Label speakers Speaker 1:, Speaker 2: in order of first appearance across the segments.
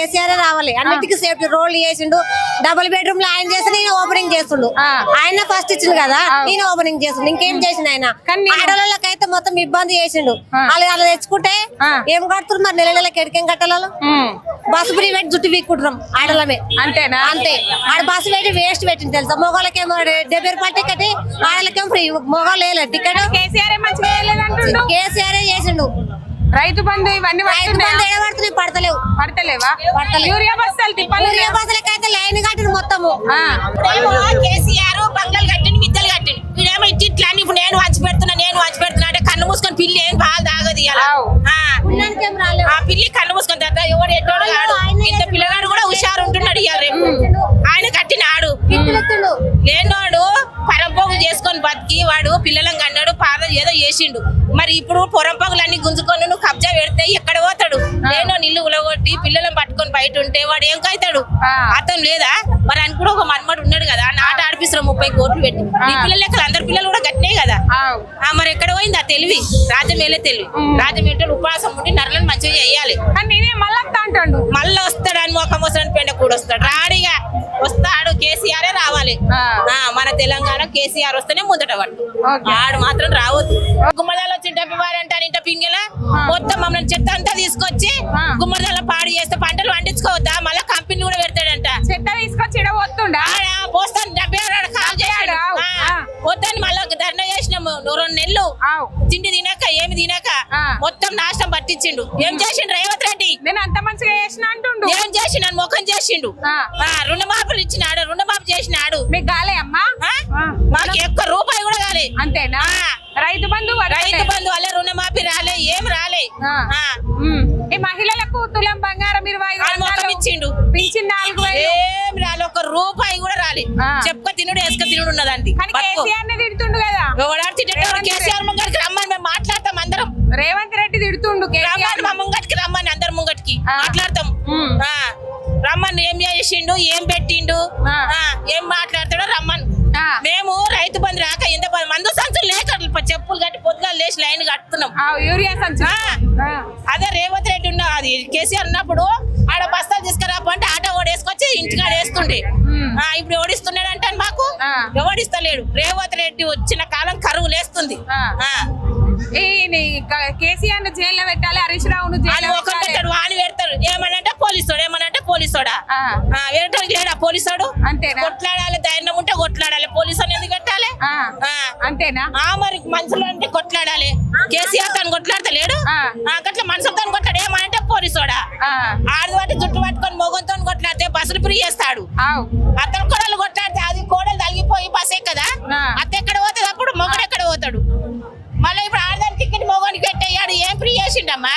Speaker 1: కేసీఆర్ రావాలి. అన్నిటికీ సేఫ్టీ రోడ్లు చేసిండు. డబుల్ బెడ్రూమ్ లో ఆయన చేసి నేను ఓపెనింగ్ చేస్తుండు. ఆయన ఫస్ట్ ఇచ్చిండు కదా, నేను ఓపెనింగ్ చేస్తుండు. ఇంకేం చేసిండు ఆయన? ఆడవాళ్ళకైతే మొత్తం ఇబ్బంది చేసిండు. వాళ్ళు తెచ్చుకుంటే ఏం కడుతున్నారు మరి? నెల నెలకి ఎడికేం కట్టాలి? బస్సు ఫ్రీ పెట్టి జుట్టు వీక్కుంటున్నాం ఆడలమే. అంతేనా? అంతే. ఆడ బస్సు పెట్టి వేస్ట్ పెట్టింది తెలుసా? మొగాళ్ళకేమో 70 రూపాయలు టికెట్, ఆడలకేమో ఫ్రీ. మొగాళ్ళు వేయలేదు టికెట్. కేసీఆర్ చేసిండు.
Speaker 2: రైతు బంధు ఇవన్నీ
Speaker 1: పడతలేవు.
Speaker 2: పడతలేవా? యూరియా
Speaker 1: బస్సులకైతే లైన్ కట్టింది మొత్తము.
Speaker 3: కేసీఆర్ బంగ్లాలు కట్టిండు, మిద్దలు కట్టిండు. వీడేమో ఇట్లా ఇప్పుడు నేను వచ్చి పెడుతున్నా అంటే కన్ను మూసుకొని పిల్లి ఏం పాలు తాగదు. ఆ పిల్లి కన్ను మూసుకొని తాత ఎవడు ఎట్టోడు కాడు. ఇంత పిల్లగాడు కూడా హుషారు ఉంటున్నాడు. ఇవాళ రేపు ఆయన కట్టినాడు. లేనోడు పరంపోగు చేసుకొని బతికి వాడు పిల్లలను కన్నాడు, పాద ఏదో చేసిండు. మరి ఇప్పుడు పొరంపోగులన్నీ గుంజుకొని నువ్వు కబ్జా పెడితే ఎక్కడ పోతాడు? లేనో నిల్లు ఉలగొట్టి పిల్లలను పట్టుకొని బయట ఉంటే వాడు ఏం కైతాడు? అతను లేదా మరి అని కూడా ఒక మన్మడు ఉన్నాడు కదా, నాట ఆడిపిస్తారు 30 కోట్లు పెట్టి. ఈ పిల్లలు లెక్కలు అందరి పిల్లలు కూడా గట్టినే కదా. మరి ఎక్కడ పోయింది ఆ తెలివి? రాజమేలే తెలివి. రాజమేటలు ఉపవాసం ఉండి నరలను మంచిగా చేయాలి. మళ్ళీ వస్తాడు అని మొఖం వస్తాడు, పెండ కూడా వస్తాడు. రాడిగా వస్తాడు. కేసీఆర్ రావాలి. మన తెలంగాణ కేసీఆర్ వస్తేనే ముందట పట్టు. ఆడు మాత్రం రావద్దు. గుమ్మడాలు వచ్చి డబ్బివారంటే ఇంట పింగెల మొత్తం మమ్మల్ని చెత్త అంతా తీసుకొచ్చి గుమ్మడాల పాడు చేస్తే పంటలు పండించుకోవద్దా? మళ్ళీ కంపెనీ కూడా పెడతాడంట.
Speaker 2: చెత్త తీసుకొచ్చి వస్తుండా
Speaker 3: పోస్తాను డబ్బే కాల్ చేశాడు. వద్దని మళ్ళీ ధర్నా చేసినాము 2 నెలలు. తిండి తినక ఏమి తినక మొత్తం నాశనం పట్టించిండు. ఏం చేసిండు రేవంత్ రెడ్డి?
Speaker 2: నేను అంత మంచిగా చేసిన అంటుండు.
Speaker 3: ఏం చేసిండు? ముఖం చేసిండు. రుణమాఫీలు ఇచ్చినాడు, రుణమాఫీ చేసినాడు.
Speaker 2: మీకు గాలే అమ్మా?
Speaker 3: మాకు ఒక్క రూపాయి కూడా కాలే.
Speaker 2: అంతేనా? రైతు బంధు
Speaker 3: వల్ల రుణమాఫీ రాలే, ఏం రాలే.
Speaker 2: ఈ మహిళలకు తులం బంగారం 25,000
Speaker 3: ఇచ్చిండు.
Speaker 2: పింఛన్ 4,000
Speaker 3: ఏం రాలే, ఒక్క రూపాయి కూడా రాలే. చెప్పుక తినుడు వేసుక తినుడు ఉన్నదండి.
Speaker 2: కేసీఆర్ ని తిడుతుండు కదా.
Speaker 3: కేసీఆర్ ముంగటికి రమ్మని మేము మాట్లాడతాం అందరం.
Speaker 2: రేవంత్ రెడ్డి తిడుతుండు
Speaker 3: మా ముంగటికి రమ్మని, అందరు ముంగటికి మాట్లాడతాం. రమ్మని ఏం చేసిండు, ఏం పెట్టిండు, ఏం మాట్లాడతాడో రమ్మని. మేము రైతు బంధు రాక ఎంత మందు సంచులు లేక చెప్పులు కట్టి పొద్దుగా లేచి లైన్ కట్టుతున్నాం.
Speaker 2: యూరియా సంచు
Speaker 3: అదే రేవంత్ రెడ్డి ఉన్న అది కేసీఆర్ ఉన్నప్పుడు ఆడ బస్తాలు తీసుకురాపంటే ఆటో ఓడేసుకొచ్చి ఇంటికాడ వేస్తుండే. ఇప్పుడు ఓడిస్తున్నాడు అంటే మాకు ఎవడిస్తలేడు. రేవంత్ రెడ్డి వచ్చిన కాలం కరువు లేస్తుంది.
Speaker 2: కేసీఆర్ ను జైల్లో పెట్టాలి, హరీష్ రావును
Speaker 3: పెట్టాడు, వాని పెడతాడు. ఏమనంటే పోలీసోడు, ఏమనంటే పోలీసోడా? వేరటానికి లేడా పోలీసోడు?
Speaker 2: అంతేనా?
Speaker 3: కొట్లాడాలి, ధైర్యం ఉంటే కొట్లాడాలి. పోలీసు ఎందుకు పెట్టాలి?
Speaker 2: అంతేనా?
Speaker 3: మరి మనుషులు అంటే కొట్లాడాలి. కేసీఆర్ తను కొట్లాడతలేడు, అట్లా మనుషులతో కొట్లాడు. ఏమనంటే పోలీసోడా? ఆడి వాటి జుట్టు పట్టుకొని మొగంతో కొట్లాడితే బస్సులు ఫ్రీ చేస్తాడు. అతను కోడలు కొట్లాడితే అది కోడలు తగిలిపోయి బస్ ఎక్కదా? అత్త ఎక్కడ పోతుంది? అప్పుడు మొగడు ఎక్కడ పోతాడు? మళ్ళీ ఇప్పుడు ఆడదాని టికెట్ మొగానికి పెట్టేయాడు. ఏం ఫ్రీ చేసిండమ్మా?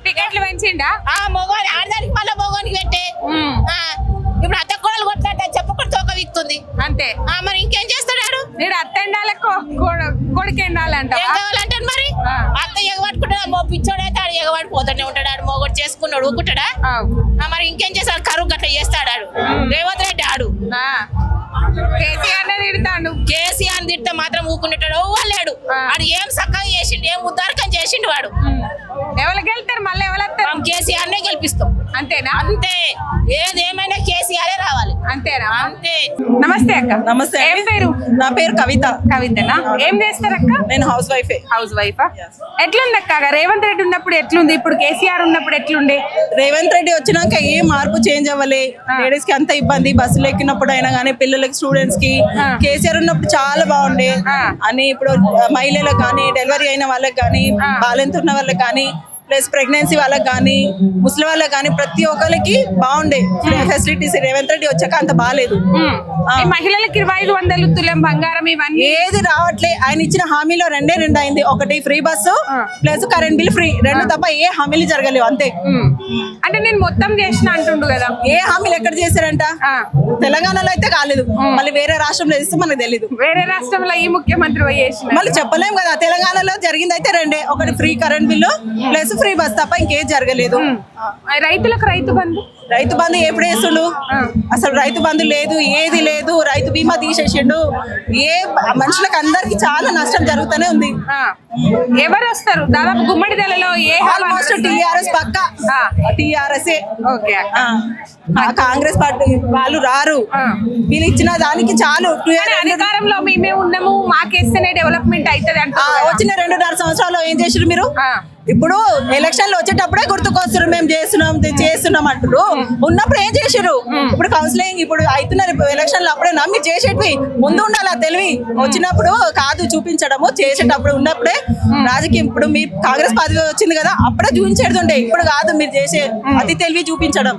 Speaker 2: టికెట్లు పెంచిండా?
Speaker 3: మొగాని ఆడదానికి మళ్ళీ మొగానికి పెట్టే. ఇప్పుడు అత్త కోడలు కొట్లాడితే చెప్పకుండా తోక విక్తుంది.
Speaker 2: అంతే.
Speaker 3: మరి ఇంకేం చేస్తాడు?
Speaker 2: నేను అత్త ఎండాలి, కొడుకు ఎండాలంట.
Speaker 3: ఏం కావాలంటే మరి అత్త ఎగబట్టుకుంటాడు. పిచ్చోడైతే ఆడు ఎగబడిపోతానే ఉంటాడు. ఆడు మొగడు చేసుకున్నాడు ఊకుంటాడా? మరి ఇంకేం చేస్తాడు? కరువు గట్ల చేస్తాడు ఆడు. రేవంత్ రెడ్డి ఆడు
Speaker 2: కేసీఆర్ తిడతాడు.
Speaker 3: కేసీఆర్ తిడితే మాత్రం ఊకుంటాడు. లేడు వాడు ఏం చక్కగా చేసిండు, ఏం ఉద్దారకం చేసిండు వాడు.
Speaker 2: ఎవరు గెలుతారు? మళ్ళీ ఎవరు వస్తారు?
Speaker 3: కేసీఆర్ నే గెలిపిస్తాం.
Speaker 2: అంతేనా?
Speaker 3: అంతే. ఏదేమైనా కేసీఆర్ రావాలి.
Speaker 2: అంతేనా?
Speaker 3: అంతే.
Speaker 2: నమస్తే అక్క.
Speaker 4: నమస్తే.
Speaker 2: ఏం పేరు?
Speaker 4: నా పేరు కవిత.
Speaker 2: కవితనా? ఏం చేస్తారు అక్క?
Speaker 4: నేను హౌస్ వైఫ్.
Speaker 2: హౌస్ వైఫా? ఎట్లుంది అక్క? రేవంత్ రెడ్డి ఉన్నప్పుడు ఎట్లుంది, ఇప్పుడు కేసీఆర్ ఉన్నప్పుడు ఎట్లుండే?
Speaker 4: రేవంత్ రెడ్డి వచ్చినాక ఏ మార్పు చేంజ్ అవ్వలే. లేడీస్ కి అంత ఇబ్బంది, బస్సులు ఎక్కినప్పుడు అయినా కానీ, పిల్లలకి, స్టూడెంట్స్ కి. కేసీఆర్ ఉన్నప్పుడు చాలా బాగుండే అని. ఇప్పుడు మహిళలకు కానీ, డెలివరీ అయిన వాళ్ళకి కానీ, బాలింత ఉన్న వాళ్ళకి కానీ, ప్లస్ ప్రెగ్నెన్సీ వాళ్ళకి కానీ, ముసలి వాళ్ళకి కానీ, ప్రతి ఒక్కరికి బాగుండే ఫెసిలిటీస్. రేవంత్ రెడ్డి వచ్చాక అంత బాగాలేదు.
Speaker 2: మహిళలకి 2500 తులం బంగారం ఇవన్నీ
Speaker 4: ఏది రావట్లే. ఆయన ఇచ్చిన హామీలో 2 అయింది. ఒకటి free bus plus current bill free, 2 తప్ప ఏ హామీలు జరగలేవు. అంతే.
Speaker 2: అంటే నేను మొత్తం చేసిన అంటుండు కదా.
Speaker 4: ఏ హామీలు ఎక్కడ చేశారంట? తెలంగాణలో అయితే కాలేదు. మళ్ళీ వేరే రాష్ట్రంలో చేస్తే మనకు తెలీదు.
Speaker 2: వేరే రాష్ట్రంలో ఈ ముఖ్యమంత్రి చేసిన
Speaker 4: మళ్ళీ చెప్పలేము కదా. తెలంగాణలో జరిగింది అయితే 2, ఒకటి free current bill plus free bus తప్ప ఇంకేం జరగలేదు.
Speaker 2: రైతులకు రైతు బంధు
Speaker 4: రైతు బంధు ఎప్పుడు వేస్తుండు? అసలు రైతు బంధు లేదు, ఏది లేదు. రైతు బీమా తీసేసిండు. మనుషులకు అందరికి చాలా నష్టం జరుగుతూనే ఉంది.
Speaker 2: ఎవరు వస్తారు దాదాపు గుమ్మడిదలలో?
Speaker 4: ఆల్మోస్ట్ టీఆర్ఎస్ పక్క, టీఆర్ఎస్.
Speaker 2: ఓకే,
Speaker 4: కాంగ్రెస్ పార్టీ వాళ్ళు రారు. వీళ్ళు ఇచ్చిన దానికి చాలు.
Speaker 2: అధికారంలో మేమే ఉన్నాము, మాకేస్తేనే డెవలప్మెంట్ అవుతుంది అంటే
Speaker 4: వచ్చిన 2.5 సంవత్సరాలు ఏం చేసారు మీరు? ఇప్పుడు ఎలక్షన్లు వచ్చేటప్పుడే గుర్తుకొస్తారు మేము చేస్తున్నాం అంటారు. ఉన్నప్పుడు ఏం చేసారు? ఇప్పుడు కౌన్సిలింగ్ ఇప్పుడు అవుతున్నారు ఎలక్షన్లు, అప్పుడే మీరు చేసేటివి ముందు ఉండాలి తెలివి. వచ్చినప్పుడు కాదు చూపించడము, చేసేటప్పుడు ఉన్నప్పుడే రాజకీయం. ఇప్పుడు మీ కాంగ్రెస్ పార్టీ వచ్చింది కదా, అప్పుడే చూపించేది ఉండే. ఇప్పుడు కాదు మీరు చేసే అతి తెలివి చూపించడం.